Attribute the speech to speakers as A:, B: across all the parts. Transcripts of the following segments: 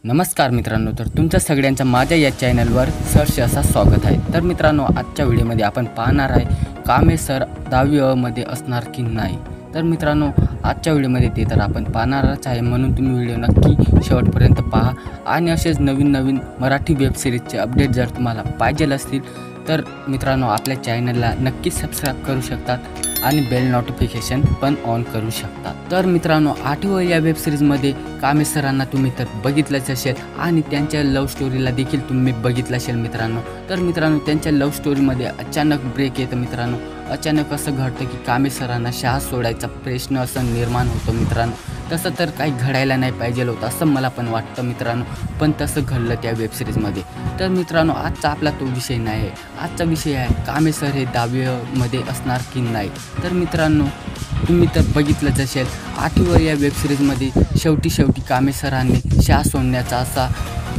A: नमस्कार मित्रांनो, तर तुमच्या सगळ्यांचं माझ्या या चॅनलवर सहर्ष असा स्वागत आहे। तर मित्रांनो, आजच्या व्हिडिओमध्ये आपण पाहणार आहे कामे सर 10वी अ मध्ये असणार की नाही। तर मित्रांनो, आजच्या व्हिडिओमध्ये ते तर आपण पाहणारच आहे, म्हणून तुम्ही व्हिडिओ नक्की शेवटपर्यंत पहा। आणि असेच नवीन मराठी वेब सिरीजचे अपडेट जर तुम्हाला पाहिजे असतील तर मित्रांनो, आपल्या चॅनलला नक्की सबस्क्राइब करू शकतात आणि बेल नोटिफिकेशन पण ऑन करू शकतात। तर मित्रांनो, 8वी या वेब सिरीजमध्ये कामे सरांना तुम्ही तर बघितलंच असेल आणि त्यांच्या लव्ह स्टोरीला देखील तुम्ही बघितलं असेल मित्रांनो। तर मित्रांनो, त्यांच्या लव्ह स्टोरीमध्ये अचानक ब्रेक येतं मित्रांनो। अचानक असं घडतं की कामे सरांना शाळा सोडायचा प्रश्न असं निर्माण होतो मित्रांनो। तसं तर काही घडायला नाही पाहिजे होतं असं मला पण वाटतं मित्रांनो, पण तसं घडलं त्या वेब सिरीजमध्ये। तर मित्रांनो, आजचा आपला तो विषय नाही आहे। आजचा विषय आहे कामे सर हे 10वी मध्ये असणार की नाही। तर मित्रांनो, तुम्ही तर बघितलंच असेल 8वी या वेब सिरीजमध्ये शेवटी कामे सरांनी शाळा सोडण्याचा असा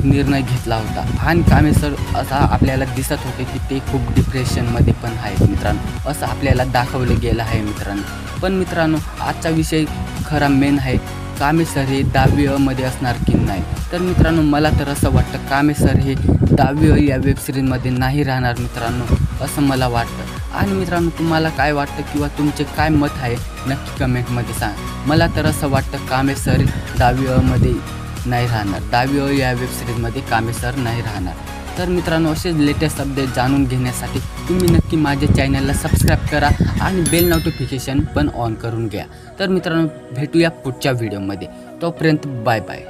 A: निर्णय घेतला होता आणि कामे सर असा आपल्याला दिसत होते की ते खूप डिप्रेशनमध्ये पण आहेत मित्रांनो, असं आपल्याला दाखवलं गेलं आहे मित्रांनो। पण मित्रांनो, आजचा विषय खरा मेन आहे कामे सर हे 10वी अ मध्ये असणार की नाही। तर मित्रांनो, मला तर असं वाटतं कामे सर हे 10वी अ या वेब सिरीजमध्ये नाही राहणार मित्रांनो, असं मला वाटतं। आणि मित्रांनो, तुम्हाला काय वाटतं किंवा तुमचे काय मत आहे नक्की कमेंटमध्ये सांगा। मला तर असं वाटतं कामे सर 10वी अ मध्ये नाही राहणार, 10वी अ या वेब सिरीजमध्ये कामे सर नाही राहणार। तर मित्रांनो, असेच लेटेस्ट अपडेट जाणून घेण्यासाठी तुम्ही नक्की माझ्या चॅनलला सबस्क्राइब करा आणि बेल नोटिफिकेशन पण ऑन करून घ्या। तर मित्रांनो, भेटूया पुढच्या व्हिडिओमध्ये, तोपर्यंत बाय बाय।